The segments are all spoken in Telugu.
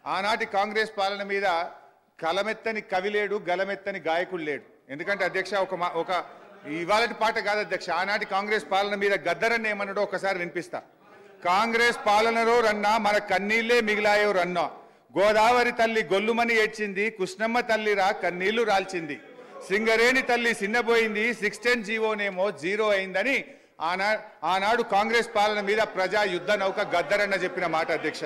ఆనాటి కాంగ్రెస్ పాలన మీద కలమెత్తని కవి లేడు, గలమెత్తని గాయకుడు లేడు. ఎందుకంటే అధ్యక్ష ఒక ఇవాళటి పాట కాదు అధ్యక్ష, ఆనాటి కాంగ్రెస్ పాలన మీద గద్దరన్న ఏమన్నాడో ఒకసారి వినిపిస్తా. కాంగ్రెస్ పాలనలో రన్నా మన కన్నీళ్లే మిగిలాయో రన్నా, గోదావరి తల్లి గొల్లుమని ఏడ్చింది, కృష్ణమ్మ తల్లిరా కన్నీళ్లు రాల్చింది, సింగరేణి తల్లి సిన్నబోయింది, 610 జీవోనేమో జీరో అయిందని ఆనాడు కాంగ్రెస్ పాలన మీద ప్రజా యుద్ధ నౌక గద్దరన్న చెప్పిన మాట అధ్యక్ష.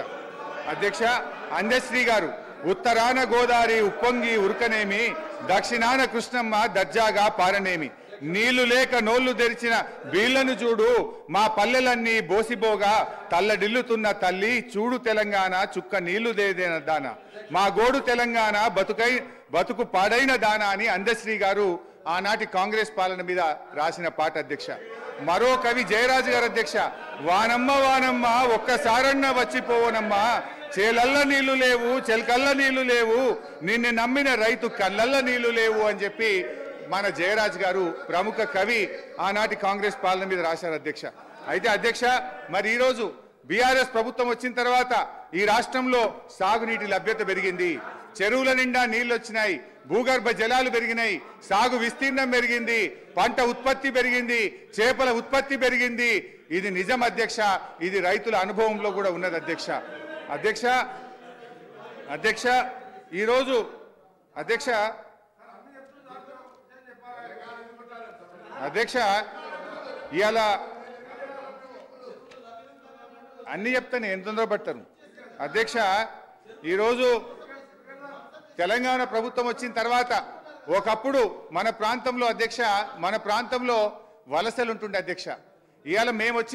అందశ్రీ గారు ఉత్తరాన గోదావరి ఉప్పొంగి ఉరకనేమి, దక్షిణాన కృష్ణమ్మ దర్జాగా పారనేమి, నీళ్లు లేక నోళ్లు తెరిచిన బీళ్లను చూడు, మా పల్లెలన్నీ బోసిబోగా తల్లడిల్లుతున్న తల్లి, చూడు తెలంగాణ చుక్క నీళ్లు దేదేన దాన, మా గోడు తెలంగాణ బతుకు పాడైన దాన అని అందశ్రీ గారు ఆనాటి కాంగ్రెస్ పాలన మీద రాసిన పాట అధ్యక్ష. మరో కవి జయరాజు గారు అధ్యక్ష, వానమ్మ వానమ్మ ఒక్కసారన్న వచ్చిపోవనమ్మా, చేలల్ల నీళ్లు లేవు చెలకల్ల నీళ్లు లేవు, నిన్ను నమ్మిన రైతు కళ్ళల్ల నీళ్లు లేవు అని చెప్పి మన జయరాజ్ గారు ప్రముఖ కవి ఆనాటి కాంగ్రెస్ పాలన మీద రాశారు అధ్యక్ష. అయితే అధ్యక్ష మరి ఈరోజు బీఆర్ఎస్ ప్రభుత్వం వచ్చిన తర్వాత ఈ రాష్ట్రంలో సాగునీటి లభ్యత పెరిగింది, చెరువుల నిండా నీళ్లు వచ్చినాయి, భూగర్భ జలాలు పెరిగినాయి, సాగు విస్తీర్ణం పెరిగింది, పంట ఉత్పత్తి పెరిగింది, చేపల ఉత్పత్తి పెరిగింది. ఇది నిజం అధ్యక్ష, ఇది రైతుల అనుభవంలో కూడా ఉన్నది అధ్యక్ష. ఈరోజు అధ్యక్ష ఇవాళ అన్ని చెప్తాను, ఎంత తొందరపడతారు అధ్యక్ష. ఈరోజు తెలంగాణ ప్రభుత్వం వచ్చిన తర్వాత ఒకప్పుడు మన ప్రాంతంలో వలసలు ఉంటుండే అధ్యక్ష. ఇవాళ మేము వచ్చిన